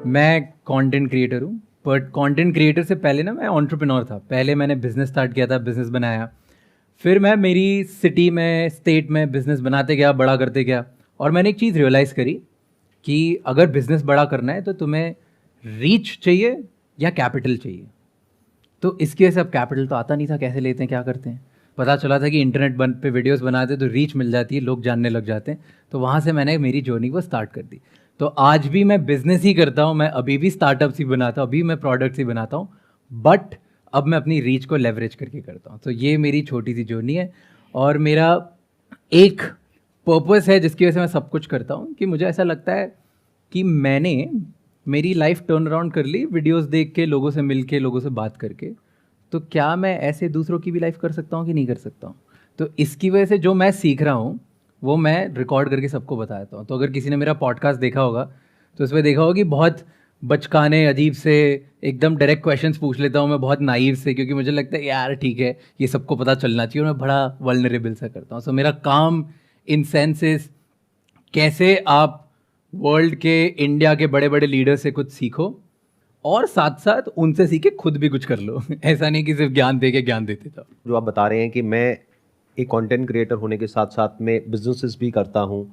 मैं content creator हूँ, but content creator से पहले ना मैं एंटरप्रेन्योर था। पहले मैंने बिजनेस स्टार्ट किया था, बिजनेस बनाया, फिर मैं मेरी सिटी में, स्टेट में बिजनेस बनाते गया, बड़ा करते गया। और मैंने एक चीज़ रियलाइज़ करी कि अगर बिजनेस बड़ा करना है तो तुम्हें रीच चाहिए या कैपिटल चाहिए। तो इसकी वजह से अब कैपिटल तो आता नहीं था, कैसे लेते हैं, क्या करते हैं। पता चला था कि इंटरनेट पे वीडियोस बनाते तो रीच मिल जाती है, लोग जानने लग जाते हैं। तो वहाँ से मैंने मेरी जर्नी को स्टार्ट कर दी। तो आज भी मैं बिजनेस ही करता हूँ, मैं अभी भी स्टार्टअप्स ही बनाता हूँ, अभी मैं प्रोडक्ट्स ही बनाता हूँ, बट अब मैं अपनी रीच को लेवरेज करके करता हूँ। तो ये मेरी छोटी सी जर्नी है और मेरा एक पर्पस है जिसकी वजह से मैं सब कुछ करता हूँ कि मुझे ऐसा लगता है कि मैंने मेरी लाइफ टर्न अराउंड कर ली वीडियोस देख के, लोगों से मिल के, लोगों से बात करके। तो क्या मैं ऐसे दूसरों की भी लाइफ कर सकता हूँ कि नहीं कर सकता हूँ? तो इसकी वजह से जो मैं सीख रहा हूँ वो मैं रिकॉर्ड करके सबको बताता हूँ। तो अगर किसी ने मेरा पॉडकास्ट देखा होगा तो उसमें देखा होगा कि बहुत बचकाने, अजीब से, एकदम डायरेक्ट क्वेश्चंस पूछ लेता हूँ मैं, बहुत नाइव से, क्योंकि मुझे लगता है यार ठीक है, ये सबको पता चलना चाहिए, और मैं बड़ा वल्नरेबल सा करता हूँ। सो मेरा काम इन सेंसेस कैसे आप वर्ल्ड के, इंडिया के बड़े बड़े लीडर से कुछ सीखो और साथ साथ उनसे सीखे खुद भी कुछ कर लो। ऐसा नहीं कि सिर्फ ज्ञान दे के ज्ञान देते था। जो आप बता रहे हैं कि मैं एक कंटेंट क्रिएटर होने के साथ साथ में बिजनेसेस भी करता हूं,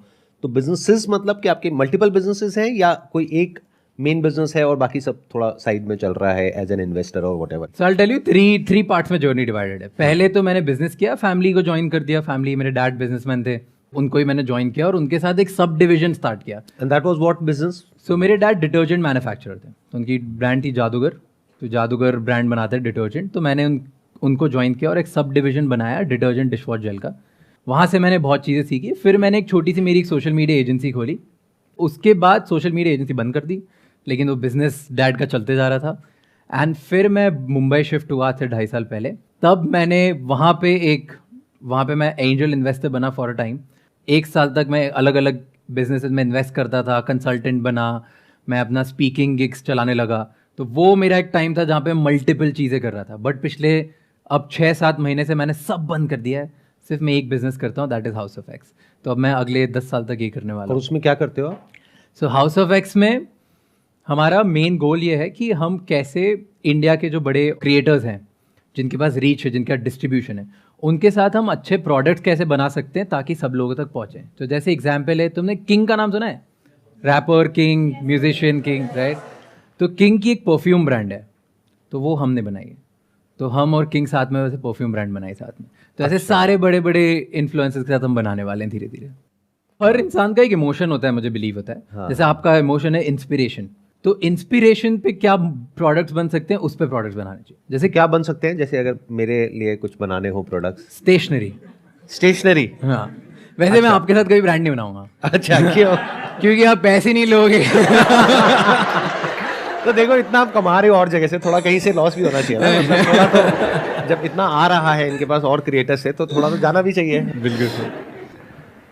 तो बिजनेसेस मतलब कि आपके मल्टीपल बिजनेसेस हैं या कोई एक मेन बिजनेस है और बाकी सब थोड़ा साइड में चल रहा है एज एन इन्वेस्टर और whatever? So I tell you, three parts में जर्नी डिवाइडेड है। पहले तो मैंने बिजनेस किया, फैमिली को ज्वाइन कर दिया। फैमिली, मेरे डैड बिजनेसमैन थे, उनको ही मैंने ज्वाइन किया और उनके साथ एक सब डिवीजन स्टार्ट किया। And that was what business? So मेरे डैड डिटर्जेंट मैन्युफैक्चरर थे, तो उनकी ब्रांड थी जादूगर। तो जादूगर ब्रांड बनाते हैं डिटर्जेंट। तो मैंने उनको ज्वाइन किया और एक सब डिवीजन बनाया डिटर्जेंट डिश वॉश जेल का। वहाँ से मैंने बहुत चीज़ें सीखी। फिर मैंने एक छोटी सी मेरी एक सोशल मीडिया एजेंसी खोली। उसके बाद सोशल मीडिया एजेंसी बंद कर दी, लेकिन वो बिजनेस डैड का चलते जा रहा था। एंड फिर मैं मुंबई शिफ्ट हुआ थे 2.5 साल पहले। तब मैंने वहाँ पे मैं एंजल इन्वेस्टर बना फॉर अ टाइम। 1 साल तक मैं अलग अलग बिजनेसेस में इन्वेस्ट करता था, कंसल्टेंट बना, मैं अपना स्पीकिंग गिग्स चलाने लगा। तो वो मेरा एक टाइम था जहाँ पे मल्टीपल चीज़ें कर रहा था। बट पिछले अब 6-7 महीने से मैंने सब बंद कर दिया है, सिर्फ मैं एक बिजनेस करता हूँ, that is house of x. तो अब मैं अगले 10 साल तक ये करने वाला और हूँ। उसमें क्या करते हो आप? सो हाउस ऑफ एक्स में हमारा मेन गोल ये है कि हम कैसे इंडिया के जो बड़े क्रिएटर्स हैं, जिनके पास रीच है, जिनका डिस्ट्रीब्यूशन है, उनके साथ हम अच्छे प्रोडक्ट्स कैसे बना सकते हैं ताकि सब लोगों तक पहुँचे। तो जैसे एग्जाम्पल है, तुमने किंग का नाम सुना है? Rapper King, musician King, right? तो किंग की एक परफ्यूम ब्रांड है, तो वो हमने बनाई है। तो हम और किंग साथ में वैसे परफ्यूम ब्रांड बनाई साथ में। तो ऐसे सारे बड़े बड़े इन्फ्लुएंसर्स के साथ हम बनाने वाले हैं धीरे धीरे। हर इंसान का एक इमोशन होता है, मुझे बिलीव होता है। हाँ। जैसे आपका इमोशन है इंस्पिरेशन, तो इंस्पिरेशन पे क्या प्रोडक्ट्स बन सकते हैं, उस पे प्रोडक्ट्स बनाने चाहिए। जैसे क्या बन सकते हैं? जैसे अगर मेरे लिए कुछ बनाने हो प्रोडक्ट्स। स्टेशनरी। हाँ, वैसे मैं आपके साथ कोई ब्रांड नहीं बनाऊंगा। अच्छा, क्यों? क्योंकि आप पैसे नहीं लोगे। तो देखो, इतना आप कमा रहे हो और जगह से, थोड़ा कहीं से लॉस भी होना चाहिए ना। मतलब थोड़ा तो जब इतना आ रहा है इनके पास और क्रिएटर्स से, तो थोड़ा तो जाना भी चाहिए। बिल्कुल।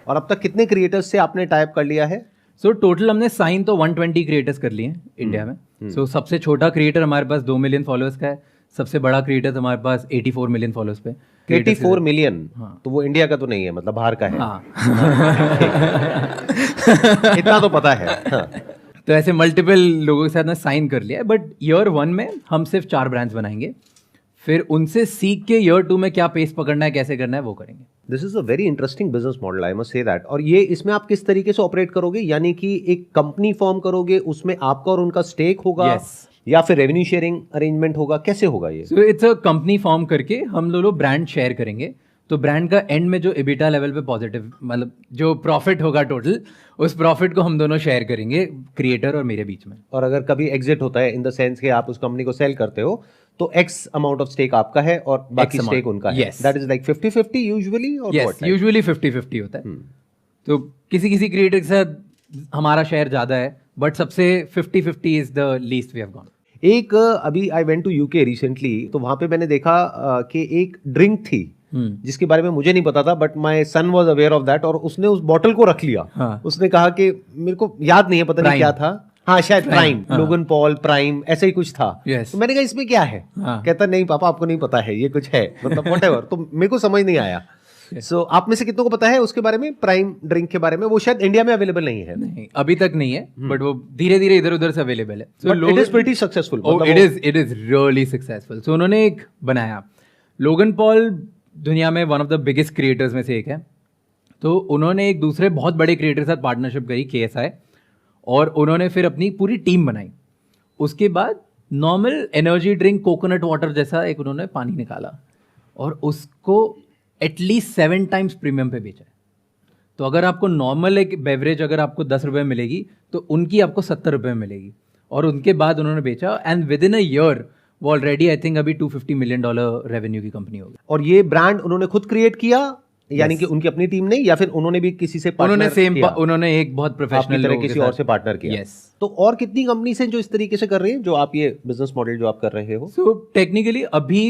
और अब तक कितने क्रिएटर्स से आपने टाइप कर लिया है? सो टोटल हमने साइन तो 120 क्रिएटर्स कर लिए हैं इंडिया में। सो सबसे छोटा क्रिएटर हमारे पास 2 मिलियन फॉलोअर्स का है, सबसे बड़ा क्रिएटर हमारे पास 84 मिलियन फॉलोअर्स पे। 84 मिलियन? हाँ। तो वो इंडिया का तो नहीं है, मतलब बाहर का है। हाँ। इतना तो पता है। हाँ। तो ऐसे मल्टीपल लोगों के साथ मैं साइन कर लिया है। बट ईयर 1 में हम सिर्फ 4 ब्रांड्स बनाएंगे, फिर उनसे सीख के ईयर 2 में क्या पेस पकड़ना है, कैसे करना है, वो करेंगे। This is a very interesting business model, I must say that. और ये इसमें आप किस तरीके से ऑपरेट करोगे? यानी कि एक कंपनी फॉर्म करोगे, उसमें आपका और उनका स्टेक होगा? Yes. या फिर रेवेन्यू शेयरिंग अरेंजमेंट होगा? कैसे होगा ये? So it's a company form करके हम लोग ब्रांड शेयर करेंगे। तो ब्रांड का एंड में जो एबिटा लेवल पे पॉजिटिव, मतलब जो प्रॉफिट होगा टोटल, उस प्रॉफिट को हम दोनों शेयर करेंगे, क्रिएटर और मेरे बीच में। और अगर कभी एग्जिट होता है, इन द सेंस कि आप उस कंपनी को सेल करते हो, तो एक्स अमाउंट ऑफ स्टेक आपका है और बाकी स्टेक उनका है। Yes. That is like 50-50 usually? और यस, यूजुअली 50-50 होता है। तो किसी किसी क्रिएटर के साथ हमारा शेयर ज्यादा है, बट सबसे 50-50 is the least we have gone. एक अभी I went to UK recently, तो वहां पे मैंने देखा कि एक ड्रिंक थी जिसके बारे में मुझे नहीं पता था, but my son was aware of that, और उसने उस बॉटल को रख लिया। हाँ। उसने कहा कि मेरे को याद नहीं है, पता नहीं क्या था। हाँ, शायद प्राइम, हाँ। लोगन पॉल प्राइम, ऐसा ही कुछ था। Yes. तो मैंने कहा इसमें क्या है? हाँ। कहता नहीं पापा, आपको नहीं पता है, ये कुछ है, मतलब व्हाटएवर। तो मेरे को समझ नहीं आया। सो आप में से कितनों को पता है उसके बारे में, प्राइम ड्रिंक के बारे में? वो शायद इंडिया में अवेलेबल नहीं है। नहीं, अभी तक नहीं है, बट वो धीरे धीरे इधर उधर से अवेलेबल है। So it is pretty successful. It is really successful. So उन्होंने एक बनाया, लोगन पॉल दुनिया में one of the biggest creators में से एक है। तो उन्होंने एक दूसरे बहुत बड़े क्रिएटर के साथ पार्टनरशिप करी, KSI, और उन्होंने फिर अपनी पूरी टीम बनाई। उसके बाद normal energy drink coconut water जैसा एक उन्होंने पानी निकाला और उसको एटलीस्ट 7 times प्रीमियम पे बेचा है। तो अगर आपको नॉर्मल एक बेवरेज अगर आपको 10 रुपये मिलेगी तो उनकी आपको 70 रुपये में मिलेगी। और उनके बाद उन्होंने बेचा and with in a year वो ऑलरेडी आई थिंक अभी $250 million रेवेन्यू की कंपनी होगी। और ये ब्रांड उन्होंने खुद क्रिएट किया, यानी कि उनकी अपनी टीम ने, या फिर उन्होंने भी किसी से पार्टनर किया? उन्होंने एक बहुत प्रोफेशनल तरह किसी और से पार्टनर किया। यस। तो और कितनी कंपनी से जो इस तरीके से कर रहे हैं, जो आप ये बिजनेस मॉडल जो आप कर रहे हो? सो टेक्निकली अभी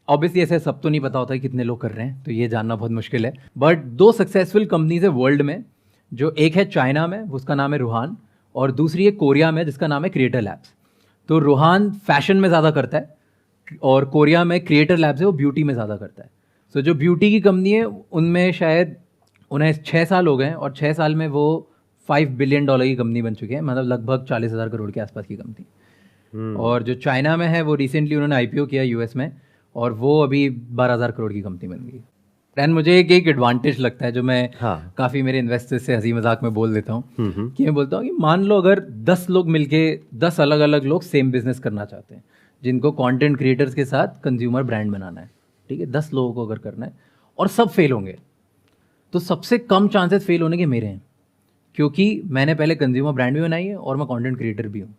ऑब्वियसली ऐसे सब तो नहीं पता होता है कितने लोग कर रहे हैं, तो ये जानना बहुत मुश्किल है। बट 2 सक्सेसफुल कंपनीज है वर्ल्ड में, जो एक है चाइना में, उसका नाम है रूहान, और दूसरी है कोरिया में जिसका नाम है क्रिएटर लैब्स। तो रूहान फैशन में ज़्यादा करता है और कोरिया में क्रिएटर लैब्स है वो ब्यूटी में ज़्यादा करता है। सो जो ब्यूटी की कंपनी है उनमें शायद उन्हें 6 साल हो गए हैं और 6 साल में वो $5 billion की कंपनी बन चुके हैं, मतलब लगभग 40,000 करोड़ के आसपास की कंपनी। और जो चाइना में है वो रिसेंटली उन्होंने IPO किया US में, और वो अभी 12,000 करोड़ की कंपनी बन गई। एंड मुझे एक एडवांटेज लगता है जो मैं काफ़ी मेरे इन्वेस्टर्स से हंसी मजाक में बोल देता हूँ, कि मैं बोलता हूँ कि मान लो अगर 10 लोग मिलके 10 अलग अलग लोग सेम बिजनेस करना चाहते हैं, जिनको कंटेंट क्रिएटर्स के साथ कंज्यूमर ब्रांड बनाना है, ठीक है, 10 लोगों को अगर करना है और सब फेल होंगे, तो सबसे कम चांसेस फेल होने के मेरे हैं, क्योंकि मैंने पहले कंज्यूमर ब्रांड भी बनाई है और मैं कंटेंट क्रिएटर भी हूँ।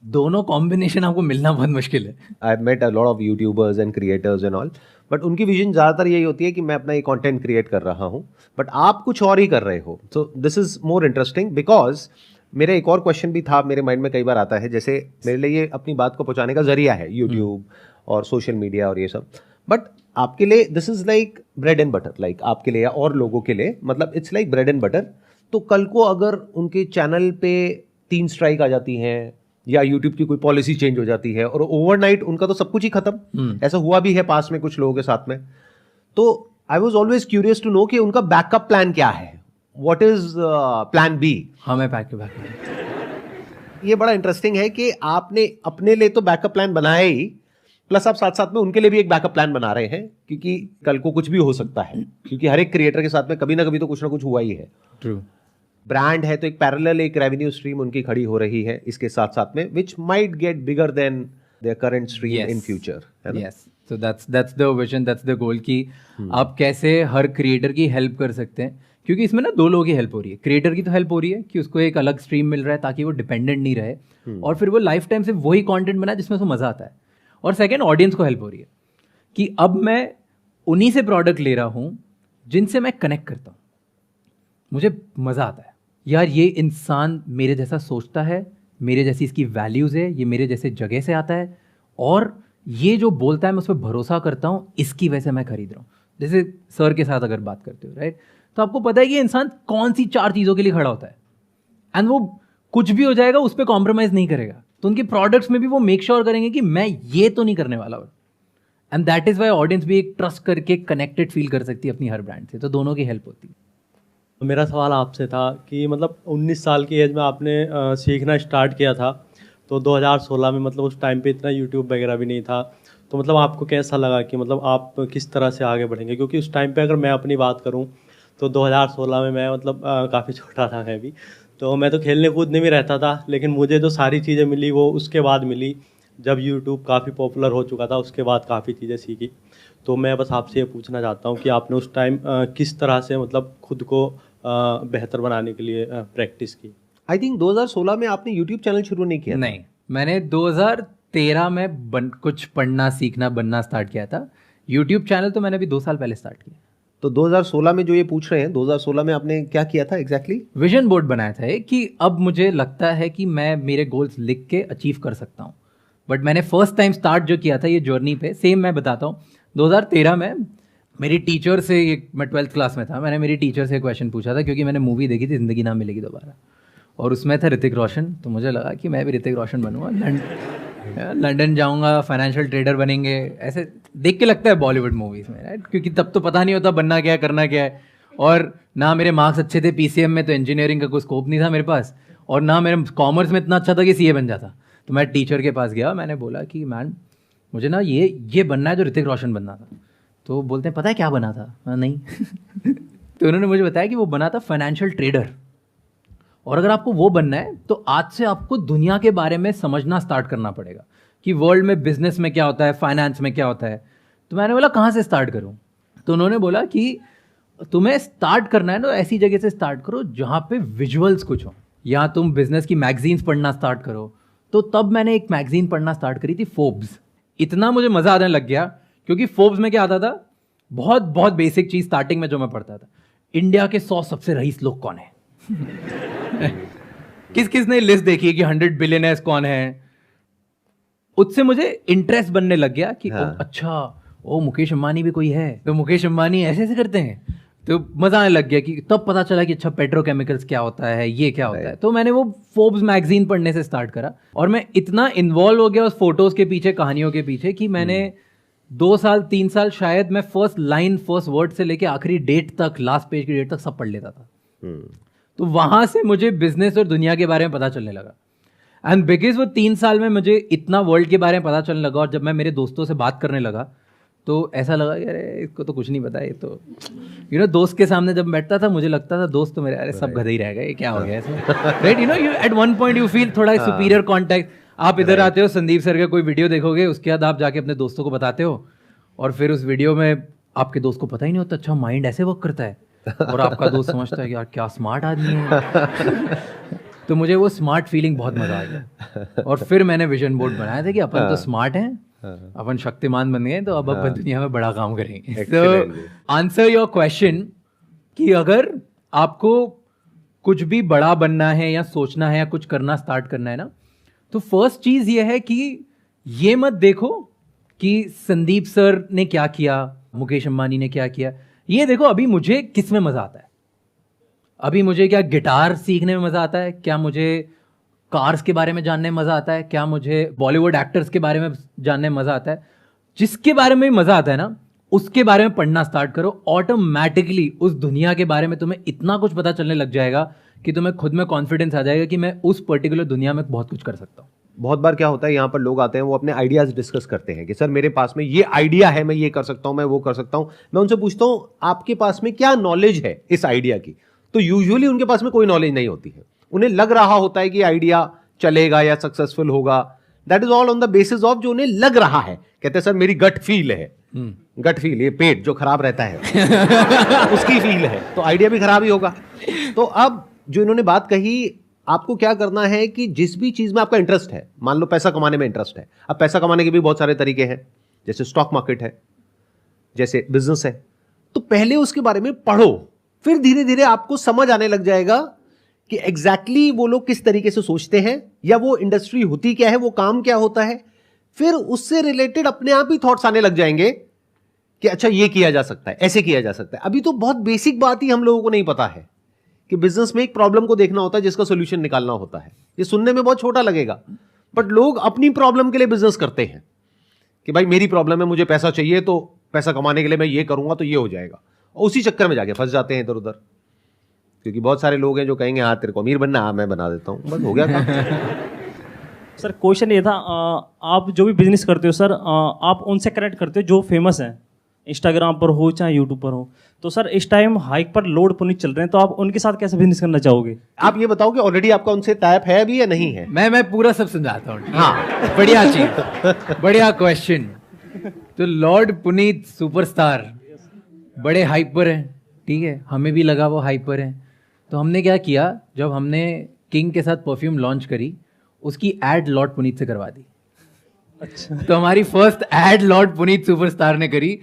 दोनों कॉम्बिनेशन आपको मिलना बहुत मुश्किल है। I met a lot of YouTubers and creators and all, but उनकी विजन ज़्यादातर यही होती है कि मैं अपना ये कंटेंट क्रिएट कर रहा हूँ, बट आप कुछ और ही कर रहे हो। So this is more interesting, because मेरा एक और क्वेश्चन भी था, मेरे माइंड में कई बार आता है, जैसे मेरे लिए ये अपनी बात को पहुँचाने का जरिया है यूट्यूब और सोशल मीडिया और ये सब, बट आपके लिए this is like bread and butter, like आपके लिए या और लोगों के लिए, मतलब it's like bread and butter. तो कल को अगर उनके चैनल पे 3 स्ट्राइक आ जाती हैं या यूट्यूब की कोई पॉलिसी चेंज हो जाती है और ओवरनाइट उनका तो सब कुछ ही खत्म, ऐसा हुआ भी है पास में कुछ लोगों के साथ में, तो I was always curious to know कि उनका बैकअप प्लान क्या है, व्हाट इज प्लान बी? हमें बैकअप ये बड़ा इंटरेस्टिंग है कि आपने अपने लिए तो बैकअप प्लान बनाया ही, प्लस आप साथ साथ में उनके लिए भी एक बैकअप प्लान बना रहे हैं, क्योंकि कल को कुछ भी हो सकता है, क्योंकि हर एक क्रिएटर के साथ में कभी ना कभी तो कुछ ना कुछ हुआ ही है। ट्रू। ब्रांड है तो एक पैरेलल एक रेवेन्यू स्ट्रीम उनकी खड़ी हो रही है इसके साथ साथ में, which might get bigger than their current stream in future. Yes, so that's the vision, that's the goal कि आप कैसे हर क्रिएटर की हेल्प कर सकते हैं, क्योंकि इसमें ना 2 लोगों की हेल्प हो रही है। क्रिएटर की तो हेल्प हो रही है कि उसको एक अलग स्ट्रीम मिल रहा है ताकि वो डिपेंडेंट नहीं रहे, और फिर वो लाइफ टाइम से वही कंटेंट बनाए जिसमें उसको मजा आता है। और सेकंड, ऑडियंस को हेल्प हो रही है कि अब मैं उन्हीं से प्रोडक्ट ले रहा हूँ जिनसे मैं कनेक्ट करता हूँ, मुझे मज़ा आता है, यार ये इंसान मेरे जैसा सोचता है, मेरे जैसी इसकी वैल्यूज़ है, ये मेरे जैसे जगह से आता है, और ये जो बोलता है मैं उस पर भरोसा करता हूँ, इसकी वजह से मैं खरीद रहा हूँ। जैसे सर के साथ अगर बात करते हो, राइट, तो आपको पता है कि इंसान कौन सी 4 चीज़ों के लिए खड़ा होता है, एंड वो कुछ भी हो जाएगा उस पर कॉम्प्रोमाइज़ नहीं करेगा। तो उनके प्रोडक्ट्स में भी वो मेक श्योर करेंगे कि मैं ये तो नहीं करने वाला, and that is why audience भी एक ट्रस्ट करके कनेक्टेड फील कर सकती है अपनी हर ब्रांड से। तो दोनों की हेल्प होती है। मेरा सवाल आपसे था कि मतलब 19 साल की एज में आपने सीखना स्टार्ट किया था, तो 2016 में मतलब उस टाइम पे इतना यूट्यूब वगैरह भी नहीं था, तो मतलब आपको कैसा लगा कि मतलब आप किस तरह से आगे बढ़ेंगे? क्योंकि उस टाइम पे अगर मैं अपनी बात करूं तो 2016 में मैं मतलब काफ़ी छोटा था मैं भी, तो मैं तो खेलने कूदने में रहता था, लेकिन मुझे जो सारी चीज़ें मिली वो उसके बाद मिली, जब यूट्यूब काफ़ी पॉपुलर हो चुका था उसके बाद काफ़ी चीज़ें सीखी। तो मैं बस आपसे ये पूछना चाहता हूँ कि आपने उस टाइम किस तरह से मतलब खुद को बेहतर बनाने के लिए प्रैक्टिस की? आई थिंक 2016 में आपने यूट्यूब चैनल शुरू नहीं किया? नहीं, मैंने 2013 में कुछ पढ़ना सीखना बनना स्टार्ट किया था। यूट्यूब चैनल तो मैंने अभी 2 साल पहले स्टार्ट किया। तो 2016 में जो ये पूछ रहे हैं, 2016 में आपने क्या किया था एग्जैक्टली? विजन बोर्ड बनाया था कि अब मुझे लगता है कि मैं मेरे गोल्स लिख के अचीव कर सकता हूँ। बट मैंने फर्स्ट टाइम स्टार्ट जो किया था ये जर्नी पे, सेम मैं बताता हूँ। 2013 में मेरी टीचर से, मैं 12th क्लास में था, मैंने मेरी टीचर से क्वेश्चन पूछा था, क्योंकि मैंने मूवी देखी थी ज़िंदगी ना मिलेगी दोबारा, और उसमें था ऋतिक रोशन। तो मुझे लगा कि मैं भी ऋतिक रोशन बनूंगा, लंदन जाऊंगा, फाइनेंशियल ट्रेडर बनेंगे, ऐसे देख के लगता है बॉलीवुड मूवीज में, राइट? क्योंकि तब तो पता नहीं होता बनना क्या है, करना क्या है, और ना मेरे मार्क्स अच्छे थे पीसीएम में, तो इंजीनियरिंग का कोई स्कोप नहीं था मेरे पास, और ना मेरे कॉमर्स में इतना अच्छा था कि सीए बन जाता। तो मैं टीचर के पास गया, मैंने बोला कि मैम मुझे ना ये बनना है जो ऋतिक रोशन बनना था। तो बोलते हैं पता है क्या बना था? नहीं। तो उन्होंने मुझे बताया कि वो बना था फाइनेंशियल ट्रेडर, और अगर आपको वो बनना है तो आज से आपको दुनिया के बारे में समझना स्टार्ट करना पड़ेगा कि वर्ल्ड में बिजनेस में क्या होता है, फाइनेंस में क्या होता है। तो मैंने बोला कहाँ से स्टार्ट करूँ? तो उन्होंने बोला कि तुम्हें स्टार्ट करना है तो ऐसी जगह से स्टार्ट करो जहाँ पे विजुअल्स कुछ हो, या तुम बिजनेस की मैगजीन्स पढ़ना स्टार्ट करो। तो तब मैंने एक मैगजीन पढ़ना स्टार्ट करी थी, फोर्ब्स। इतना मुझे मज़ा आने लग गया क्योंकि फोर्ब्स में क्या आता था, बहुत बहुत बेसिक चीज़ स्टार्टिंग में जो मैं पढ़ता था, इंडिया के 100 सबसे रईस लोग कौन है। किस किस ने लिस्ट देखी है कि 100 बिलियनर्स कौन है। उससे मुझे इंटरेस्ट बनने लग गया कि हाँ। अच्छा ओ मुकेश अंबानी भी कोई है, तो मुकेश अंबानी ऐसे ऐसे करते हैं। तो मजा आने लग गया कि तब पता चला कि अच्छा पेट्रोकेमिकल्स क्या होता है, ये क्या होता है। तो मैंने वो फोर्ब्स मैगजीन पढ़ने से स्टार्ट करा, और मैं इतना इन्वॉल्व हो गया उस फोटोज के पीछे, कहानियों के पीछे, कि मैंने 2 साल 3 साल शायद मैं फर्स्ट लाइन फर्स्ट वर्ड से लेके आखिरी डेट तक, लास्ट पेज की डेट तक सब पढ़ लेता था। तो वहां से मुझे बिजनेस और दुनिया के बारे में पता चलने लगा। एंड बिकॉज वो 3 साल में मुझे इतना वर्ल्ड के बारे में पता चलने लगा, और जब मैं मेरे दोस्तों से बात करने लगा तो ऐसा लगा कि अरे इसको तो कुछ नहीं पता, ये तो दोस्त के सामने जब बैठता था मुझे लगता था दोस्त तो मेरे अरे सब गधे ही रह गए, ये क्या हो गया इसमें, right? You at one point you feel थोड़ा सुपीरियर कॉन्टेक्ट। आप इधर आते हो, संदीप सर का कोई वीडियो देखोगे, उसके बाद आप जाके अपने दोस्तों को बताते हो, और फिर उस वीडियो में आपके दोस्त को पता ही नहीं होता अच्छा माइंड ऐसे वर्क करता है, और आपका दोस्त समझता है कि यार क्या स्मार्ट आदमी है। तो मुझे वो स्मार्ट फीलिंग बहुत मजा आ गया, और फिर मैंने विजन बोर्ड बनाया था कि अपन तो स्मार्ट हैं, अपन शक्तिमान बन गए, तो अब अपन दुनिया में बड़ा काम करेंगे। तो आंसर योर क्वेश्चन कि अगर आपको कुछ भी बड़ा बनना है या सोचना है या कुछ करना स्टार्ट करना है ना, तो फर्स्ट चीज ये है कि ये मत देखो कि संदीप सर ने क्या किया, मुकेश अंबानी ने क्या किया। ये देखो अभी मुझे किस में मजा आता है, अभी मुझे क्या गिटार सीखने में मजा आता है, क्या मुझे कार्स के बारे में जानने में मजा आता है, क्या मुझे बॉलीवुड एक्टर्स के बारे में जानने में मजा आता है। जिसके बारे में मजा आता है ना, उसके बारे में पढ़ना स्टार्ट करो, ऑटोमेटिकली उस दुनिया के बारे में तुम्हें इतना कुछ पता चलने लग जाएगा कि तुम्हें खुद में कॉन्फिडेंस आ जाएगा कि मैं उस पर्टिकुलर दुनिया में बहुत कुछ कर सकता हूँ। बहुत बार क्या होता है, यहाँ पर लोग आते हैं, वो अपने आइडियाज डिस्कस करते हैं कि सर मेरे पास में ये आइडिया है, मैं ये कर सकता हूँ, मैं वो कर सकता हूँ। मैं उनसे पूछता हूँ आपके पास में क्या नॉलेज है इस आइडिया की, तो यूजुअली उनके पास में कोई नॉलेज नहीं होती है। उन्हें लग रहा होता है कि आइडिया चलेगा या सक्सेसफुल होगा, that is all on the basis of जो उन्हें लग रहा है। कहते हैं सर मेरी गट फील है, गट फील, ये पेट जो खराब रहता है उसकी फील है, तो आइडिया भी खराब ही होगा। तो अब जो इन्होंने बात कही, आपको क्या करना है कि जिस भी चीज में आपका इंटरेस्ट है, मान लो पैसा कमाने में इंटरेस्ट है, अब पैसा कमाने के भी बहुत सारे तरीके हैं, जैसे स्टॉक मार्केट है, जैसे बिजनेस है, तो पहले उसके बारे में पढ़ो, फिर धीरे धीरे आपको समझ आने लग जाएगा कि एग्जैक्टली वो लोग किस तरीके से सोचते हैं, या वो इंडस्ट्री होती क्या है, वो काम क्या होता है। फिर उससे रिलेटेड अपने आप ही थॉट्स आने लग जाएंगे कि अच्छा ये किया जा सकता है, ऐसे किया जा सकता है। अभी तो बहुत बेसिक बात ही हम लोगों को नहीं पता है कि बिजनेस में एक प्रॉब्लम को देखना होता है जिसका सोल्यूशन निकालना होता है। ये सुनने में बहुत छोटा लगेगा, बट लोग अपनी प्रॉब्लम के लिए बिजनेस करते हैं कि भाई मेरी प्रॉब्लम है, मुझे पैसा चाहिए, तो पैसा कमाने के लिए मैं ये करूंगा तो ये हो जाएगा, और उसी चक्कर में जाके फंस जाते हैं इधर उधर। क्योंकि बहुत सारे लोग हैं जो कहेंगे हाँ तेरे को अमीर बनना, हाँ मैं बना देता हूँ, बस हो गया काम। सर क्वेश्चन ये था, आप जो भी बिजनेस करते हो सर, आप उनसे कनेक्ट करते हो जो फेमस हैं, इंस्टाग्राम पर हो चाहे यूट्यूब पर हो। तो सर इस टाइम हाइक पर लोड पुनीत चल रहे हैं, तो आप उनके साथ कैसे बिजनेस करना चाहोगे? आप ये बताओ कि ऑलरेडी आपका उनसे टाइप है अभी या नहीं है? मैं पूरा सब समझाता हूँ। हाँ, बढ़िया चीज, बढ़िया क्वेश्चन। तो लॉर्ड पुनीत सुपरस्टार बड़े हाइपर हैं, ठीक है, हमें भी लगा वो हाइपर हैं। तो हमने क्या किया, जब हमने किंग के साथ परफ्यूम लॉन्च करी, उसकी एड लॉर्ड पुनीत से करवा दी। अच्छा। तो हमारी first aid Lord Puneet superstar ने करी,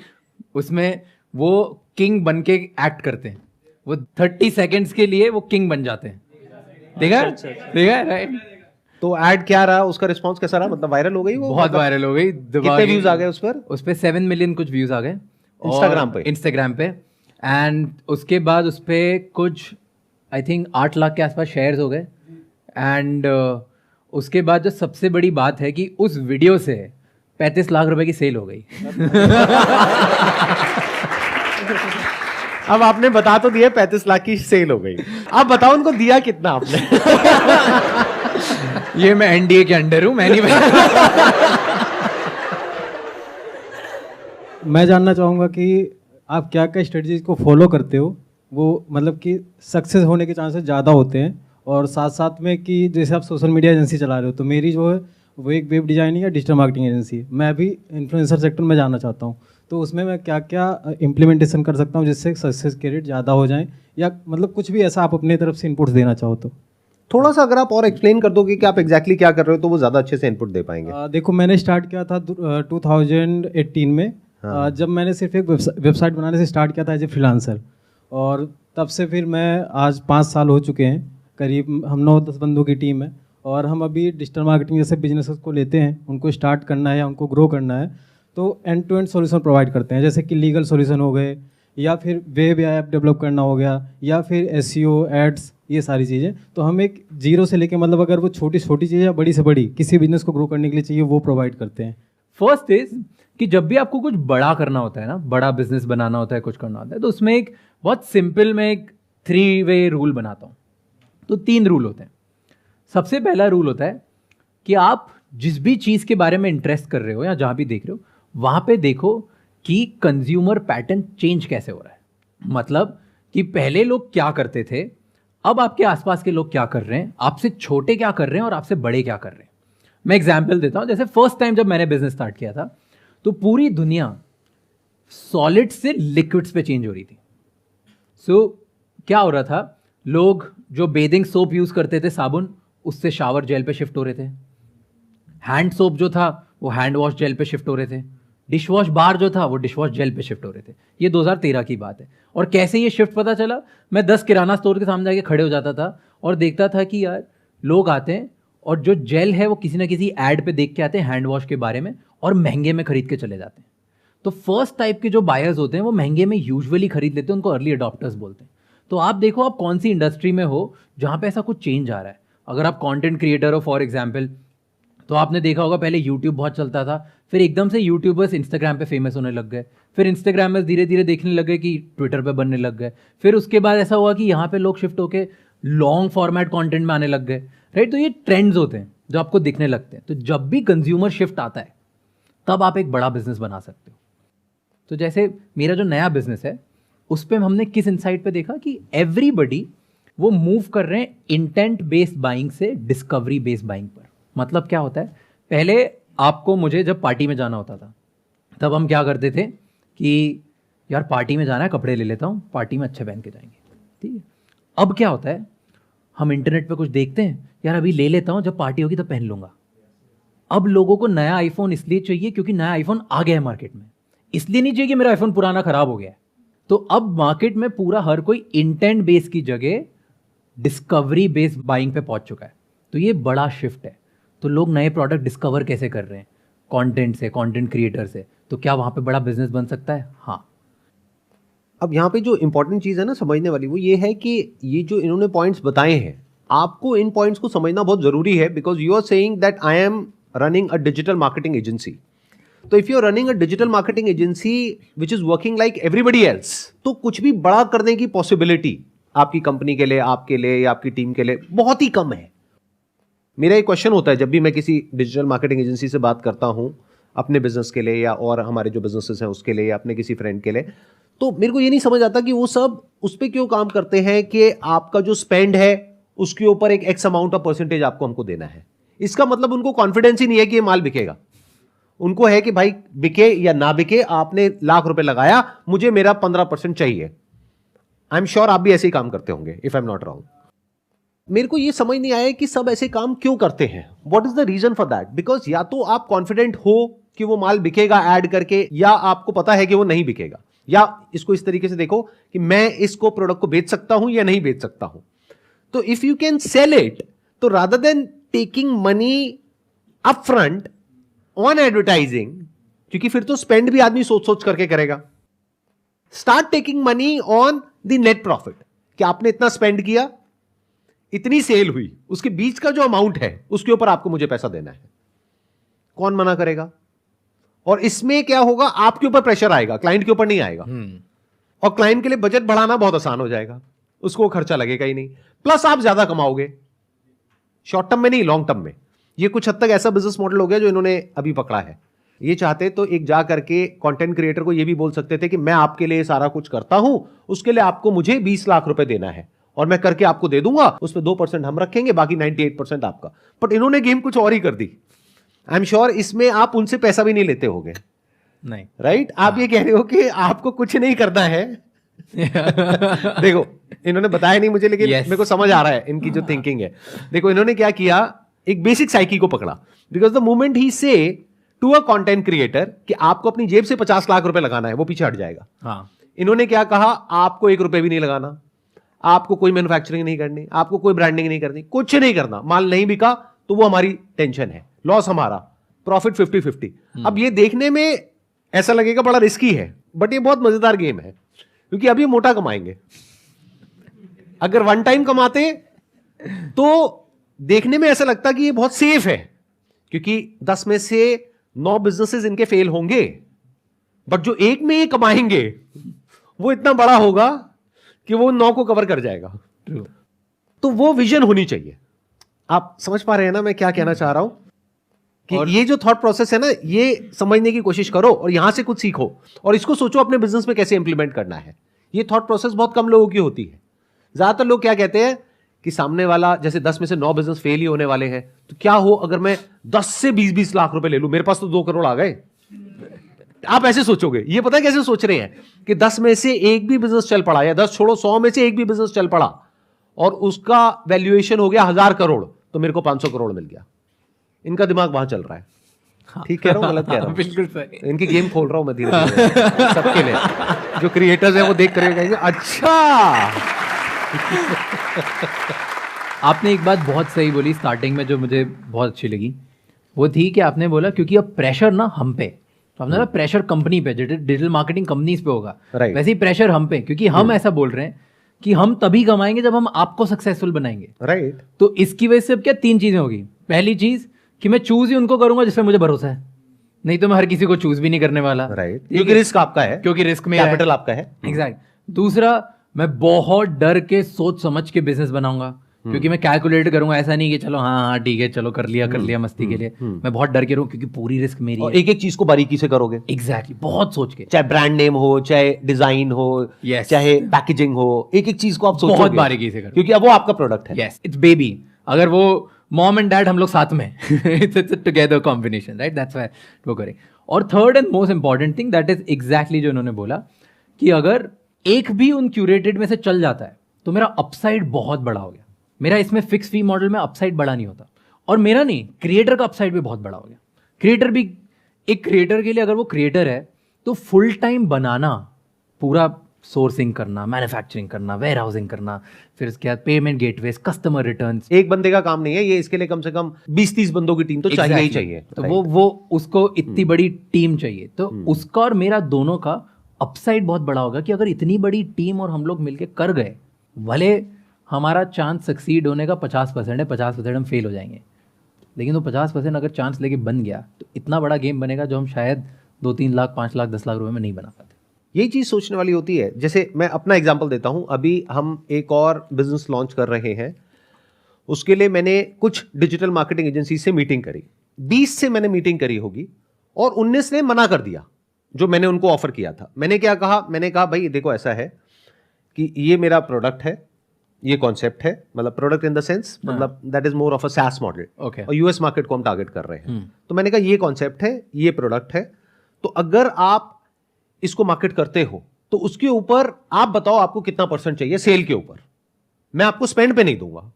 उसमें वो किंग बन के एक्ट करते हैं, वो 30 सेकेंड्स के लिए वो किंग बन जाते हैं। देखा देखा, राइट? तो ऐड क्या रहा, उसका रिस्पांस कैसा रहा? मतलब वायरल हो गई वो? बहुत वायरल हो गई। कितने व्यूज आ गए उस पर? उस पे 7 मिलियन कुछ व्यूज आ गए इंस्टाग्राम पे। एंड उसके बाद उस पे कुछ आई थिंक 8 लाख के आसपास शेयर्स हो गए। एंड उसके बाद जो सबसे बड़ी बात है कि उस वीडियो से 35 लाख रुपए की सेल हो गई। अब आपने बता तो दिया 35 लाख की सेल हो गई, अब बताओ उनको दिया कितना आपने? ये मैं एनडीए के अंडर हूँ, मैं नहीं मैं जानना चाहूँगा कि आप क्या क्या स्ट्रेटजीज को फॉलो करते हो, वो मतलब कि सक्सेस होने के चांसेस ज़्यादा होते हैं, और साथ साथ में कि जैसे आप सोशल मीडिया एजेंसी चला रहे हो, तो मेरी जो है वो एक वेब डिज़ाइनिंग या डिजिटल मार्केटिंग एजेंसी है। मैं भी इन्फ्लुएंसर सेक्टर में जाना चाहता हूँ, तो उसमें मैं क्या क्या इम्प्लीमेंटेशन कर सकता हूँ जिससे सक्सेस के रेट ज़्यादा हो जाएँ, या मतलब कुछ भी ऐसा आप अपने तरफ से इनपुट्स देना चाहो तो। थोड़ा सा अगर आप और एक्सप्लेन कर दोगे कि आप एग्जैक्टली क्या कर रहे हो, तो वो ज़्यादा अच्छे से इनपुट दे पाएंगे। देखो, मैंने स्टार्ट किया था 2018 में। जब मैंने सिर्फ एक वेबसाइट बनाने से स्टार्ट किया था एज ए फ्रीलांसर, और तब से फिर मैं आज 5 साल हो चुके हैं करीब। हम 9-10 बंदों की टीम है, और हम अभी डिजिटल मार्केटिंग जैसे बिजनेस को लेते हैं, उनको स्टार्ट करना है या उनको ग्रो करना है, तो end to end solution provide करते हैं, जैसे कि लीगल सॉल्यूशन हो गए, या फिर वेब या ऐप डेवलप करना हो गया, या फिर एसईओ, एड्स, ये सारी चीज़ें। तो हम एक जीरो से लेके मतलब अगर वो छोटी छोटी चीज़ें या बड़ी से बड़ी किसी बिजनेस को ग्रो करने के लिए चाहिए, वो प्रोवाइड करते हैं। फर्स्ट इज कि जब भी आपको कुछ बड़ा करना होता है ना, बड़ा बिजनेस बनाना होता है, कुछ करना होता है, तो उसमें एक बहुत सिंपल मैं एक 3 वे रूल बनाता हूँ। तो 3 रूल होते हैं। सबसे पहला रूल होता है कि आप जिस भी चीज़ के बारे में इंटरेस्ट कर रहे हो या जहाँ भी देख रहे हो, वहाँ पे देखो कि कंज्यूमर पैटर्न चेंज कैसे हो रहा है। मतलब कि पहले लोग क्या करते थे, अब आपके आसपास के लोग क्या कर रहे हैं, आपसे छोटे क्या कर रहे हैं और आपसे बड़े क्या कर रहे हैं। मैं एग्जाम्पल देता हूँ। जैसे फर्स्ट टाइम जब मैंने बिजनेस स्टार्ट किया था, तो पूरी दुनिया सॉलिड से लिक्विड्स पे चेंज हो रही थी। क्या हो रहा था, लोग जो बेदिंग सोप यूज करते थे, साबुन, उससे शावर जेल पे शिफ्ट हो रहे थे। हैंड सोप जो था वो हैंड वॉश जेल पे शिफ्ट हो रहे थे। डिश वॉश बार जो था वो डिश वॉश जेल पे शिफ्ट हो रहे थे। ये 2013 की बात है। और कैसे ये शिफ्ट पता चला, मैं 10 किराना स्टोर के सामने जाके खड़े हो जाता था और देखता था कि यार लोग आते हैं और जो जेल है वो किसी ना किसी एड पे देख के आते हैं हैंड वॉश के बारे में, और महंगे में खरीद के चले जाते हैं। तो फर्स्ट टाइप के जो बायर्स होते हैं वो महंगे में यूजुअली खरीद लेते हैं, उनको अर्ली अडॉप्टर्स बोलते हैं। तो आप देखो आप कौन सी इंडस्ट्री में हो जहाँ पे ऐसा कुछ चेंज आ रहा है। अगर आप कंटेंट क्रिएटर हो फॉर एग्जांपल, तो आपने देखा होगा पहले यूट्यूब बहुत चलता था, फिर एकदम से यूट्यूबर्स इंस्टाग्राम पे फेमस होने लग गए, फिर इंस्टाग्रामर्स धीरे धीरे देखने लग गए कि ट्विटर पे बनने लग गए, फिर उसके बाद ऐसा हुआ कि यहाँ पे लोग शिफ्ट होके लॉन्ग फॉर्मेट कंटेंट में आने लग गए, राइट। तो ये ट्रेंड्स होते हैं जो आपको दिखने लगते हैं। तो जब भी कंज्यूमर शिफ्ट आता है तब आप एक बड़ा बिजनेस बना सकते हो। तो जैसे मेरा जो नया बिजनेस है उस पर हमने किस इंसाइट पे देखा कि एवरीबडी वो मूव कर रहे हैं इंटेंट बेस्ड बाइंग से डिस्कवरी बेस्ड बाइंग पर। मतलब क्या होता है, पहले आपको मुझे जब पार्टी में जाना होता था तब हम क्या करते थे कि यार पार्टी में जाना है, कपड़े ले लेता हूँ, पार्टी में अच्छे पहन के जाएंगे, ठीक है। अब क्या होता है, हम इंटरनेट पे कुछ देखते हैं, यार अभी ले लेता हूँ, जब पार्टी होगी तब पहन लूंगा। अब लोगों को नया आईफोन इसलिए चाहिए क्योंकि नया आईफोन आ गया है मार्केट में, इसलिए नहीं चाहिए कि मेरा आईफोन पुराना खराब हो गया है। तो अब मार्केट में पूरा हर कोई इंटेंट बेस की जगह डिस्कवरी बेस्ड बाइंग पे पहुंच चुका है। तो ये बड़ा शिफ्ट है। तो लोग नए प्रोडक्ट डिस्कवर कैसे कर रहे हैं, कंटेंट से, कंटेंट क्रिएटर से। तो क्या वहां पे बड़ा बिजनेस बन सकता है? हाँ। अब यहाँ पे जो इंपॉर्टेंट चीज़ है ना समझने वाली, वो ये है कि ये जो इन्होंने पॉइंट्स बताए हैं, आपको इन पॉइंट्स को समझना बहुत ज़रूरी है, because you are saying that I am running a digital marketing agency. तो if you are running a digital marketing agency which is working like everybody else, तो कुछ भी बड़ा करने की पॉसिबिलिटी आपकी कंपनी के लिए, आपके लिए या आपकी टीम के लिए बहुत ही कम है। मेरा एक क्वेश्चन होता है जब भी मैं किसी डिजिटल मार्केटिंग एजेंसी से बात करता हूँ अपने बिजनेस के लिए या और हमारे जो बिजनेसेस हैं उसके लिए या अपने किसी फ्रेंड के लिए, तो मेरे को ये नहीं समझ आता कि वो सब उस पर क्यों काम करते हैं कि आपका जो स्पेंड है उसके ऊपर एक एक्स अमाउंट ऑफ परसेंटेज आपको हमको देना है। इसका मतलब उनको कॉन्फिडेंस ही नहीं है कि ये माल बिकेगा। उनको है कि भाई बिके या ना बिके, आपने लाख रुपए लगाया, मुझे मेरा 15% चाहिए। आई एम श्योर आप भी ऐसे ही काम करते होंगे, if I am not wrong. मेरे को ये समझ नहीं आया कि सब ऐसे काम क्यों करते हैं। What is the reason for that? Because या तो आप कॉन्फिडेंट हो कि वो माल बिकेगा ऐड करके, या आपको पता है कि वो नहीं बिकेगा, या इसको इस तरीके से देखो कि मैं इसको प्रोडक्ट को बेच सकता हूं या नहीं बेच सकता हूं। तो if you can sell it, तो rather than taking money up front on advertising, क्योंकि फिर तो स्पेंड भी आदमी सोच सोच करके करेगा, start taking money on the net profit, कि आपने इतना स्पेंड किया, इतनी सेल हुई, उसके बीच का जो अमाउंट है उसके ऊपर आपको मुझे पैसा देना है। कौन मना करेगा? और इसमें क्या होगा, आपके ऊपर प्रेशर आएगा, क्लाइंट के ऊपर नहीं आएगा। और क्लाइंट के लिए बजट बढ़ाना बहुत आसान हो जाएगा, उसको खर्चा लगेगा ही नहीं, प्लस आप ज्यादा कमाओगे शॉर्ट टर्म में नहीं, लॉन्ग टर्म में। ये कुछ हद तक ऐसा बिजनेस मॉडल हो गया जो इन्होंने अभी पकड़ा है। ये चाहते तो एक जा करके कंटेंट क्रिएटर को ये भी बोल सकते थे कि मैं आपके लिए सारा कुछ करता हूं, उसके लिए आपको मुझे 20 लाख रुपए देना है और मैं करके आपको दे दूंगा, उसमें 2% हम रखेंगे, बाकी 98% आपका। बट इन्होंने गेम कुछ और ही कर दी। आई एम श्योर इसमें आप उनसे पैसा भी नहीं लेते होगे, नहीं राइट? आप ये कह रहे हो कि आपको कुछ नहीं करना है। देखो इन्होंने बताया नहीं मुझे, लेकिन मेरे को समझ आ रहा है इनकी जो थिंकिंग है। देखो इन्होंने क्या किया, एक बेसिक साइकी को पकड़ा। बिकॉज द मोमेंट ही से टू अ कंटेंट क्रिएटर कि आपको अपनी जेब से 50 लाख रुपए लगाना है, वो पीछे हट जाएगा। हाँ, इन्होंने क्या कहा, आपको 1 रुपए भी नहीं लगाना, आपको कोई मैन्युफैक्चरिंग नहीं करनी, आपको कोई ब्रांडिंग नहीं करनी, कुछ नहीं करना। माल नहीं बिका तो वो हमारी टेंशन है, लॉस हमारा, प्रॉफिट 50-50। अब ये देखने में ऐसा लगेगा बड़ा रिस्की है, बट ये बहुत मजेदार गेम है, क्योंकि अभी मोटा कमाएंगे। अगर वन टाइम कमाते तो देखने में ऐसा लगता कि ये बहुत सेफ है, क्योंकि 10 में से 9 बिजनेसेस इनके फेल होंगे, बट जो एक में ये कमाएंगे वो इतना बड़ा होगा कि वो 9 को कवर कर जाएगा। तो वो विजन होनी चाहिए। आप समझ पा रहे हैं ना मैं क्या कहना चाह रहा हूं? कि ये जो थॉट प्रोसेस है ना, ये समझने की कोशिश करो और यहां से कुछ सीखो और इसको सोचो अपने बिजनेस में कैसे इंप्लीमेंट करना है। ये थॉट प्रोसेस बहुत कम लोगों की होती है। ज्यादातर लोग क्या कहते हैं कि सामने वाला, जैसे 10 में से 9 बिजनेस फेल ही होने वाले हैं, तो क्या हो अगर मैं 10 से 20-20 लाख रुपए ले लूं, मेरे पास तो 2 करोड़ आ गए। आप ऐसे सोचोगे। ये पता है कैसे सोच रहे हैं कि 10 में से एक भी बिजनेस चल पड़ा, या 10 छोड़ो 100 में से एक भी बिजनेस चल पड़ा और उसका वैल्यूएशन हो गया 1000 करोड़, तो मेरे को 500 करोड़ मिल गया। इनका दिमाग वहां चल रहा है। ठीक कह रहा हूं, गलत कह रहा हूं? बिल्कुल सही। इनकी गेम खोल रहा हूं मैं धीरे धीरे सबके लिए। जो क्रिएटर्स हैं वो देख कर कहेंगे अच्छा। आपने एक बात बहुत सही बोली स्टार्टिंग में, जो मुझे बहुत अच्छी लगी, वो थी कि आपने बोला क्योंकि अब प्रेशर ना हम पे, तो आपने बोला प्रेशर कंपनी पे, डिजिटल मार्केटिंग कंपनीज पे होगा, Right. वैसे ही प्रेशर हम पे, क्योंकि हम ऐसा बोल रहे हैं कि हम तभी कमाएंगे जब हम आपको सक्सेसफुल बनाएंगे। राइट। तो इसकी वजह से अब क्या 3 चीजें होगी। पहली चीज कि मैं चूज ही उनको करूंगा जिसमें मुझे भरोसा है, नहीं तो मैं हर किसी को चूज भी नहीं करने वाला। राइट, क्योंकि रिस्क आपका है, क्योंकि रिस्क में कैपिटल आपका है। एग्जैक्ट। दूसरा, मैं बहुत डर के सोच समझ के बिजनेस बनाऊंगा, क्योंकि मैं कैलकुलेट करूंगा, ऐसा नहीं कि चलो हाँ ठीक है चलो कर लिया मस्ती के लिए। मैं बहुत डर के रहूं क्योंकि पूरी रिस्क मेरी और है। एक एक चीज को बारीकी से करोगे। एग्जैक्टली, बहुत सोच के, चाहे ब्रांड नेम हो, चाहे डिजाइन हो, Yes. चाहे पैकेजिंग हो, एक एक चीज को आप सोचोगे बहुत बारीकी से करो, क्योंकि अब वो आपका प्रोडक्ट है। Yes it's baby. अगर वो मॉम एंड डैड हम लोग साथ में, it's together combination, right? That's why वो करें। और third and most important thing that is exactly जो उन्होंने बोला कि अगर एक भी उन क्यूरेटेड में से चल जाता है तो मेरा अपसाइड बहुत बड़ा हो गया। मेरा इसमें फिक्स फी मॉडल में अपसाइड बड़ा नहीं होता, और मेरा नहीं, क्रिएटर का अपसाइड भी बहुत बड़ा हो गया। क्रिएटर भी, एक क्रिएटर के लिए अगर वो क्रिएटर है तो फुल टाइम बनाना, पूरा सोर्सिंग करना, मैन्युफैक्चरिंग करना, वेयर हाउसिंग करना, फिर उसके बाद पेमेंट गेटवेज, कस्टमर रिटर्न्स, एक बंदे का काम नहीं है ये, इसके लिए कम से कम 20-30 बंदों की टीम तो चाहिए ही चाहिए। तो वो उसको इतनी बड़ी टीम चाहिए। तो उसका और मेरा दोनों का अपसाइड बहुत बड़ा होगा कि अगर इतनी बड़ी टीम और हम लोग मिलके कर गए, भले हमारा चांस सक्सीड होने का 50% है, 50% हम फेल हो जाएंगे, लेकिन वो 50% अगर चांस लेके बन गया तो इतना बड़ा गेम बनेगा जो हम शायद 2-3 लाख, 5 लाख, 10 लाख रुपए में नहीं बना पाते। यही चीज सोचने वाली होती है। जैसे मैं अपना एग्जांपल देता हूं, अभी हम एक और बिजनेस लॉन्च कर रहे हैं, उसके लिए मैंने कुछ डिजिटल मार्केटिंग एजेंसी से मीटिंग करी। 20 से मैंने मीटिंग करी होगी और 19 ने मना कर दिया जो मैंने उनको ऑफर किया था। मैंने क्या कहा, मैंने कहा भाई देखो ऐसा है कि ये मेरा प्रोडक्ट है, ये कॉन्सेप्ट है, मतलब प्रोडक्ट इन द सेंस, मतलब that is more of a SaaS model, Okay. और यूएस मार्केट को हम टारगेट कर रहे हैं। तो मैंने कहा ये कॉन्सेप्ट है, ये प्रोडक्ट है, तो अगर आप इसको मार्केट करते हो तो उसके ऊपर आप बताओ आपको कितना % चाहिए सेल के ऊपर, मैं आपको स्पेंड पे नहीं दूंगा।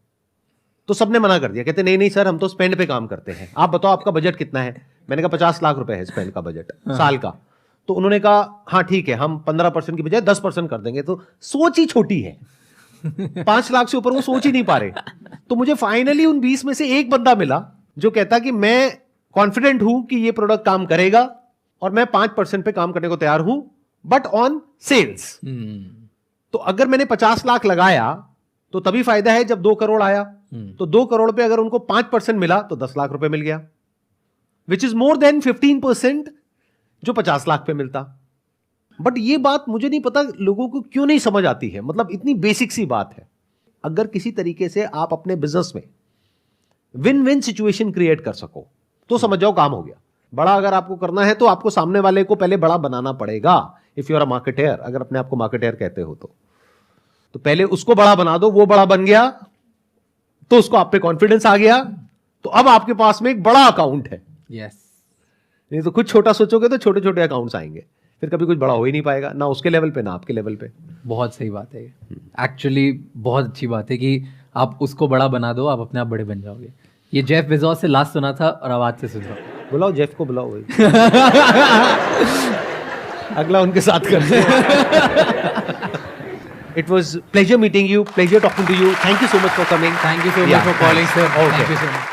तो सबने मना कर दिया, कहते नहीं नहीं सर हम तो स्पेंड पे काम करते हैं, आप बताओ आपका बजट कितना है। मैंने कहा 50 लाख रुपए है स्पेंड का बजट साल का। तो उन्होंने कहा हाँ ठीक है, हम 15% की बजाय 10% कर देंगे। तो सोच ही छोटी है, 5 लाख से ऊपर वो सोच ही नहीं पा रहे। तो मुझे फाइनली उन 20 में से एक बंदा मिला जो कहता कि मैं कॉन्फिडेंट हूं कि ये प्रोडक्ट काम करेगा और मैं 5% पे काम करने को तैयार हूं, बट ऑन सेल्स। तो अगर मैंने 50 लाख लगाया तो तभी फायदा है जब 2 करोड़ आया। तो 2 करोड़ पे अगर उनको 5% मिला तो 10 लाख रुपए मिल गया, विच इज मोर देन 15% जो 50 लाख पे मिलता। बट ये बात मुझे नहीं पता लोगों को क्यों नहीं समझ आती है, मतलब इतनी बेसिक सी बात है। अगर किसी तरीके से आप अपने बिजनेस में विन विन सिचुएशन क्रिएट कर सको तो समझ जाओ काम हो गया। बड़ा अगर आपको करना है तो आपको सामने वाले को पहले बड़ा बनाना पड़ेगा। If you are a marketer, अगर अपने आप को मार्केटर कहते हो तो पहले उसको बड़ा बना दो, वो बड़ा बन गया तो उसको आप पे कॉन्फिडेंस आ गया, तो अब आपके पास में एक बड़ा अकाउंट है। यस, नहीं तो कुछ छोटा सोचोगे तो छोटे छोटे अकाउंट्स आएंगे, फिर कभी कुछ बड़ा हो ही नहीं पाएगा, ना उसके लेवल पे ना आपके लेवल पे। बहुत सही बात है। एक्चुअली बहुत अच्छी बात है कि आप उसको बड़ा बना दो, आप अपने आप बड़े बन जाओगे। ये जेफ बेजोस से लास्ट सुना था और आवाज से सुन रहा हूं। बुलाओ जेफ को, बुलाओ भाई। अगला उनके साथ करते हैं। It was pleasure meeting you, pleasure talking to you. Thank you so much for coming. Thank you so much Yeah, for calling, thanks. sir. Okay. Thank you so much.